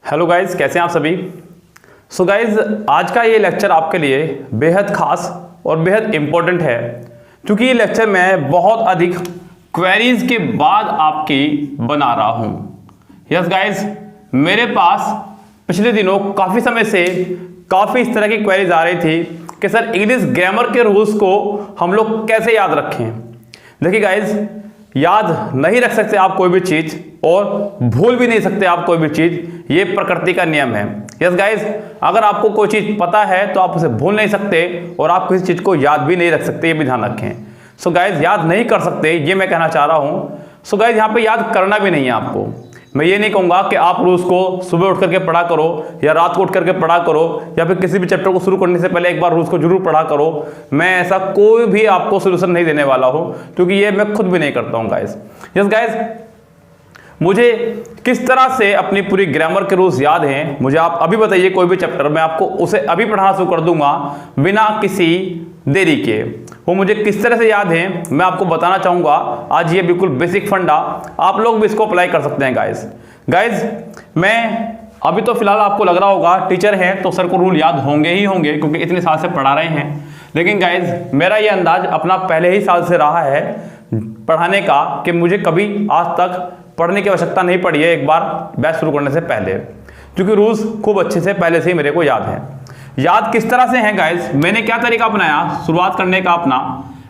Hello guys, कैसे हैं आप सभी। सो गाइज, आज का ये लेक्चर आपके लिए बेहद खास और बेहद इम्पोर्टेंट है, क्योंकि ये लेक्चर मैं बहुत अधिक क्वेरीज के बाद आपकी बना रहा हूँ। यस गाइज, मेरे पास पिछले दिनों काफ़ी समय से काफ़ी इस तरह की क्वेरीज आ रही थी कि सर इंग्लिश ग्रामर के रूल्स को हम लोग कैसे याद रखें। देखिए गाइज, याद नहीं रख सकते आप कोई भी चीज़ और भूल भी नहीं सकते आप कोई भी चीज़, ये प्रकृति का नियम है। यस गाइज, अगर आपको कोई चीज़ पता है तो आप उसे भूल नहीं सकते और आप किसी चीज़ को याद भी नहीं रख सकते, ये भी ध्यान रखें। सो गाइज, याद नहीं कर सकते ये मैं कहना चाह रहा हूँ। सो गाइज, यहाँ पे याद करना भी नहीं है आपको। मैं ये नहीं कहूँगा कि आप रूल्स को सुबह उठ करके पढ़ा करो या रात को उठ करके पढ़ा करो या फिर किसी भी चैप्टर को शुरू करने से पहले एक बार रूल्स को जरूर पढ़ा करो। मैं ऐसा कोई भी आपको सोल्यूशन नहीं देने वाला हूँ, क्योंकि ये मैं खुद भी नहीं करता हूँ गाइज। यस गाइज, मुझे किस तरह से अपनी पूरी ग्रामर के रूल्स याद हैं, मुझे आप अभी बताइए कोई भी चैप्टर, मैं आपको उसे अभी पढ़ाना शुरू कर दूंगा बिना किसी देरी के। वो मुझे किस तरह से याद है मैं आपको बताना चाहूँगा आज। ये बिल्कुल बेसिक फंडा, आप लोग भी इसको अप्लाई कर सकते हैं गाइज। मैं अभी तो फिलहाल आपको लग रहा होगा टीचर हैं तो सर को रूल याद होंगे ही होंगे, क्योंकि इतने साल से पढ़ा रहे हैं। लेकिन गाइज, मेरा ये अंदाज अपना पहले ही साल से रहा है पढ़ाने का कि मुझे कभी आज तक पढ़ने की आवश्यकता नहीं पड़ी है एक बार बैच शुरू करने से पहले, क्योंकि रूल्स खूब अच्छे से पहले से ही मेरे को याद है। याद किस तरह से है गाइज, मैंने क्या तरीका अपनाया शुरुआत करने का अपना,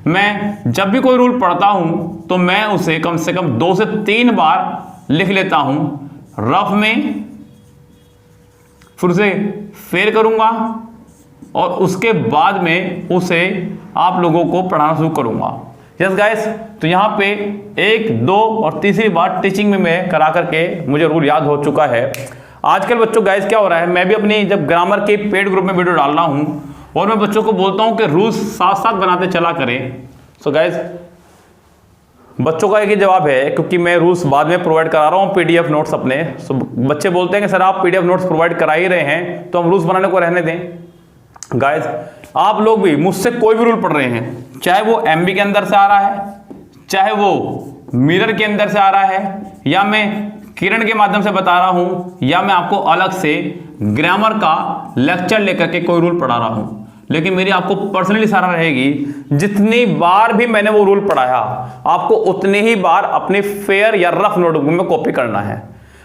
मैं जब भी कोई रूल पढ़ता हूं तो मैं उसे कम से कम 2 से 3 बार लिख लेता हूं रफ में, फिर उसे फेर करूंगा और उसके बाद में उसे आप लोगों को पढ़ाना शुरू करूंगा। यस गाइस, तो यहाँ पे 1, 2 और तीसरी बार टीचिंग में मैं करा करके मुझे रूल याद हो चुका है। आजकल बच्चों गाइस क्या हो रहा है, मैं भी अपनी जब ग्रामर के पेड ग्रुप में वीडियो डाल रहा हूँ और मैं बच्चों को बोलता हूँ कि रूल्स साथ साथ बनाते चला करें। सो गाइस, बच्चों का एक ही जवाब है, क्योंकि मैं रूल्स बाद में प्रोवाइड करा रहा हूँ पीडीएफ नोट्स अपने। सो बच्चे बोलते हैं कि सर आप पीडीएफ नोट्स प्रोवाइड करा ही रहे हैं तो हम रूल्स बनाने को रहने दें। गाइस, आप लोग भी मुझसे कोई भी रूल पढ़ रहे हैं, चाहे वो एमबी के अंदर से आ रहा है, चाहे वो मिरर के अंदर से आ रहा है, या मैं किरण के माध्यम से बता रहा हूं, या मैं आपको अलग से ग्रामर का लेक्चर लेकर के कोई रूल पढ़ा रहा हूं, लेकिन मेरी आपको पर्सनली सलाह रहेगी जितनी बार भी मैंने वो रूल पढ़ाया आपको उतनी ही बार अपनी फेयर या रफ नोटबुक में कॉपी करना है।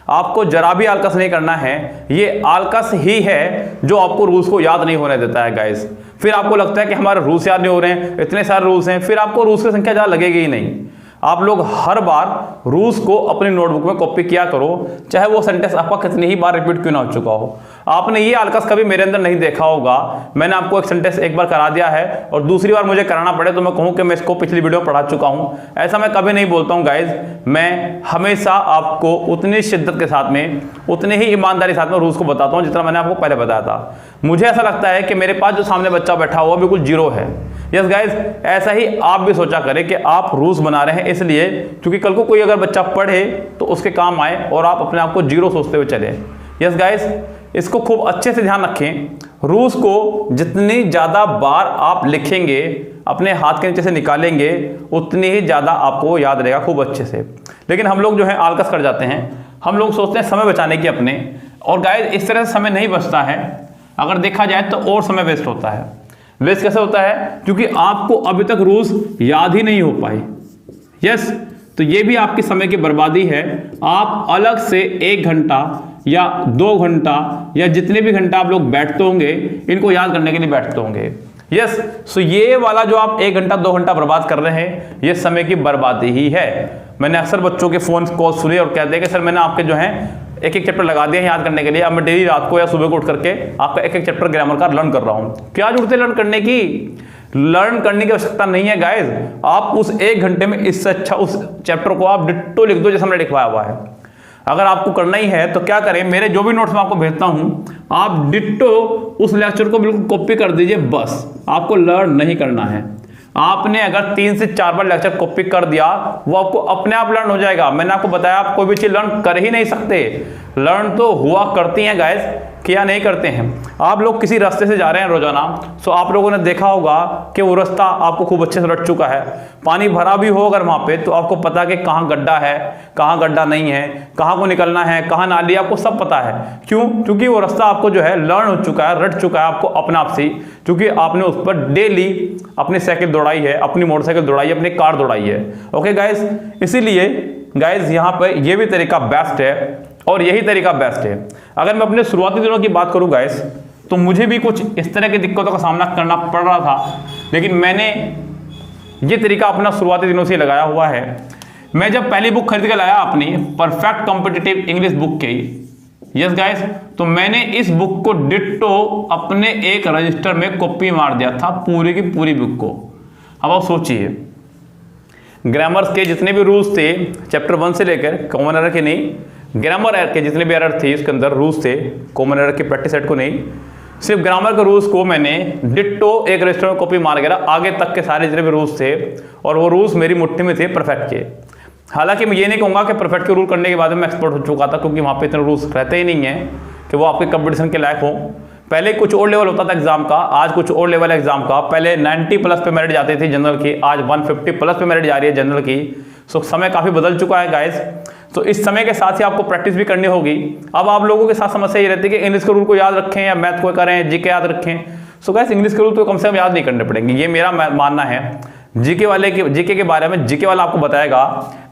आपको जरा भी आलकस नहीं करना है। ये आलकस ही है जो आपको रूल्स को याद नहीं होने देता है गाइस। फिर आपको लगता है कि हमारे रूल्स याद नहीं हो रहे हैं, इतने सारे रूल्स हैं, फिर आपको रूल्स की संख्या ज़्यादा लगेगी ही नहीं। आप लोग हर बार रूल्स को अपनी नोटबुक में कॉपी किया करो, चाहे वो सेंटेंस आपका कितनी ही बार रिपीट क्यों ना हो चुका हो। आपने ये आलकस कभी मेरे अंदर नहीं देखा होगा, मैंने आपको एक सेंटेंस एक बार करा दिया है और दूसरी बार मुझे कराना पड़े तो मैं कहूँ कि मैं इसको पिछली वीडियो में पढ़ा चुका हूँ। ऐसा मैं कभी नहीं बोलता हूँ गाइज। मैं हमेशा आपको उतनी शिद्दत के साथ में, उतनी ही ईमानदारी के साथ में रूल्स को बताता हूँ जितना मैंने आपको पहले बताया था। मुझे ऐसा लगता है कि मेरे पास जो सामने बच्चा बैठा हुआ बिल्कुल जीरो है। यस गाइज, ऐसा ही आप भी सोचा करें कि आप रूल्स बना रहे हैं इसलिए क्योंकि कल को कोई अगर बच्चा पढ़े तो उसके काम आए और आप अपने आप को जीरो सोचते हुए चले। यस गाइज, इसको खूब अच्छे से ध्यान रखें। रूल्स को जितनी ज़्यादा बार आप लिखेंगे, अपने हाथ के नीचे से निकालेंगे, उतनी ही ज़्यादा आपको याद रहेगा खूब अच्छे से। लेकिन हम लोग जो है आलकस कर जाते हैं, हम लोग सोचते हैं समय बचाने की अपने, और गाइज इस तरह से समय नहीं बचता है। अगर देखा जाए तो और समय वेस्ट होता है। वेस्ट कैसे होता है, क्योंकि आपको अभी तक रूल्स याद ही नहीं हो पाए। यस, तो ये भी आपके समय की बर्बादी है। आप अलग से 1 घंटा या 2 घंटा या जितने भी घंटा आप लोग बैठते होंगे इनको याद करने के लिए बैठते होंगे। यस, सो ये वाला जो आप 1 घंटा 2 घंटा बर्बाद कर रहे हैं ये समय की बर्बादी ही है। मैंने अक्सर बच्चों के फोन कॉल सुने और कहते हैं कि सर मैंने आपके जो है एक चैप्टर लगा दिया है याद करने के लिए, अब मैं डेली रात को या सुबह को उठ करके आपका एक चैप्टर ग्रामर का लर्न कर रहा हूं। क्या जरूरत है लर्न करने की? लर्न करने की आवश्यकता नहीं है गाइज। आप उस 1 घंटे में इससे अच्छा उस चैप्टर को आप डिट्टो लिख दो जैसा मैंने लिखवाया हुआ है। अगर आपको करना ही है तो क्या करें, मेरे जो भी नोट्स मैं आपको भेजता हूं आप डिट्टो उस लेक्चर को बिल्कुल कॉपी कर दीजिए, बस। आपको लर्न नहीं करना है। आपने अगर 3 से 4 बार लेक्चर कॉपी कर दिया वो आपको अपने आप लर्न हो जाएगा। मैंने आपको बताया आप कोई भी चीज लर्न कर ही नहीं सकते, लर्न तो हुआ करती हैं गाइस किया नहीं करते हैं। आप लोग किसी रास्ते से जा रहे हैं रोजाना, तो आप लोगों ने देखा होगा कि वो रास्ता आपको खूब अच्छे से रट चुका है, पानी भरा भी हो अगर वहाँ पे, तो आपको पता है कि कहाँ गड्ढा है, कहाँ गड्ढा नहीं है, कहाँ को निकलना है, कहाँ नाली, आपको सब पता है। क्यों? क्योंकि वो रास्ता आपको जो है लर्न हो चुका है, रट चुका है आपको अपने आप से, क्योंकि आपने उस पर डेली अपनी साइकिल दौड़ाई है, अपनी मोटरसाइकिल दौड़ाई है, अपनी कार दौड़ाई है। ओके गाइज, इसीलिए गाइज यहाँ पर ये भी तरीका बेस्ट है और यही तरीका बेस्ट है। अगर मैं अपने शुरुआती दिनों की बात करूं गाइस, तो मुझे भी कुछ इस तरह की दिक्कतों का सामना करना पड़ रहा था, लेकिन मैंने ये तरीका अपना शुरुआती दिनों से लगाया हुआ है। मैं जब पहली बुक खरीद के लाया अपनी परफेक्ट कॉम्पिटिटिव इंग्लिश बुक की, यस गाइस, तो मैंने इस बुक को डिट्टो अपने एक रजिस्टर में कॉपी मार दिया था, पूरी की पूरी बुक को। अब आप सोचिए, ग्रामर के जितने भी रूल्स थे चैप्टर 1 से लेकर, कॉमन एरर के नहीं, ग्रामर एरर के जितने भी एरर थे इसके अंदर रूल्स थे, कॉमन एरर के प्रैक्टिस सेट को नहीं, सिर्फ ग्रामर के रूल्स को मैंने डिट्टो एक रजिस्टर में कॉपी मार गया, आगे तक के सारे जितने भी रूल्स थे, और वो रूल्स मेरी मुट्ठी में थे परफेक्ट के। हालांकि मैं ये नहीं कहूँगा कि परफेक्ट के रूल करने के बाद मैं एक्सपर्ट हो चुका था, क्योंकि वहाँ पे इतने रूल्स रहते ही नहीं है कि वो आपके कंपटीशन के लायक हो। पहले कुछ और लेवल होता था एग्जाम का, आज कुछ और लेवल है एग्जाम का। पहले 90 प्लस पे मेरिट जाती थी जनरल की, आज 150 प्लस पे मेरिट जा रही है जनरल की। सो समय काफी बदल चुका है गाइस। तो इस समय के साथ ही आपको प्रैक्टिस भी करनी होगी। अब आप लोगों के साथ समस्या ये रहती है कि इंग्लिश के रूल को याद रखें या मैथ को करें, जीके याद रखें। सो गाइस, इंग्लिश के रूल तो कम से कम याद नहीं करने पड़ेंगे, ये मेरा मानना है। जीके के बारे में जीके वाला आपको बताएगा,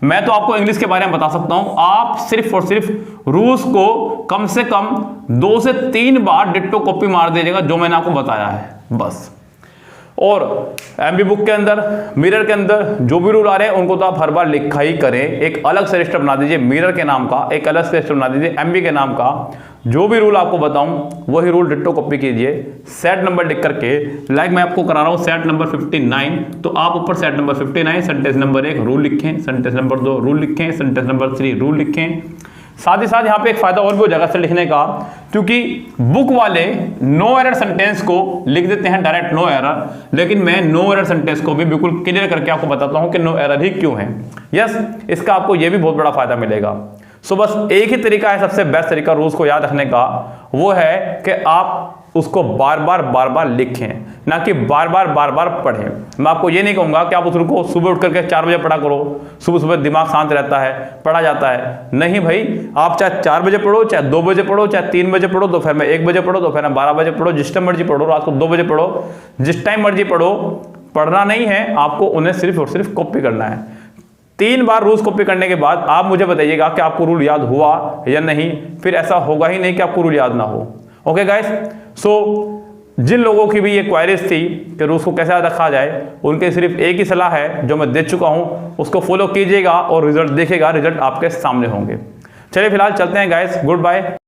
मैं तो आपको इंग्लिश के बारे में बता सकता हूं। आप सिर्फ और सिर्फ रूल्स को कम से कम 2 से 3 बार डिट्टो कॉपी मार दीजिएगा जो मैंने आपको बताया है, बस। और एमबी बुक के अंदर, मिरर के अंदर जो भी रूल आ रहे हैं उनको तो आप हर बार लिखा ही करें। एक अलग से रजिस्टर बना दीजिए मिरर के नाम का, एक अलग से रजिस्टर बना दीजिए एमबी के नाम का। जो भी रूल आपको बताऊं वही रूल डिट्टो कॉपी कीजिए, सेट नंबर लिख करके। लाइक मैं आपको करा रहा हूं सेट नंबर 59, तो आप ऊपर set number 59 sentence number 1 rule लिखें, सेंटेंस नंबर 2 रूल लिखें, सेंटेंस नंबर 3 रूल लिखें। साथ ही साथ यहाँ पे एक फायदा और भी हो जाएगा से लिखने का, क्योंकि बुक वाले नो एरर सेंटेंस को लिख देते हैं डायरेक्ट नो एरर, लेकिन मैं नो एरर सेंटेंस को भी बिल्कुल क्लियर करके आपको बताता हूं कि नो एरर ही क्यों है। यस, इसका आपको ये भी बहुत बड़ा फायदा मिलेगा। सो बस एक ही तरीका है, सबसे बेस्ट तरीका रूल्स को याद रखने का, वो है कि आप उसको बार बार लिखें, ना कि बार बार पढ़ें। मैं आपको ये नहीं कहूंगा कि आप उस रूल को सुबह उठ करके 4 बजे पढ़ा करो, सुबह दिमाग शांत रहता है, पढ़ा जाता है। नहीं भाई, आप चाहे 4 बजे पढ़ो, चाहे 2 बजे पढ़ो, चाहे 3 बजे पढ़ो, दोपहर में 1 बजे पढ़ो, दोपहर में 12 बजे पढ़ो, जिस टाइम मर्जी पढ़ो, रात को 2 बजे पढ़ो, जिस टाइम मर्जी पढ़ो, पढ़ना नहीं है आपको, उन्हें सिर्फ और सिर्फ कॉपी करना है। 3 बार रूल्स कॉपी करने के बाद आप मुझे बताइएगा कि आपको रूल याद हुआ या नहीं, फिर ऐसा होगा ही नहीं कि आपको रूल याद ना हो। ओके गाइस, सो जिन लोगों की भी ये क्वायरीज थी कि रूल्स को कैसे याद रखा जाए, उनके सिर्फ एक ही सलाह है जो मैं दे चुका हूं, उसको फॉलो कीजिएगा और रिजल्ट देखिएगा, रिजल्ट आपके सामने होंगे। चलिए फिलहाल चलते हैं गाइस, गुड बाय।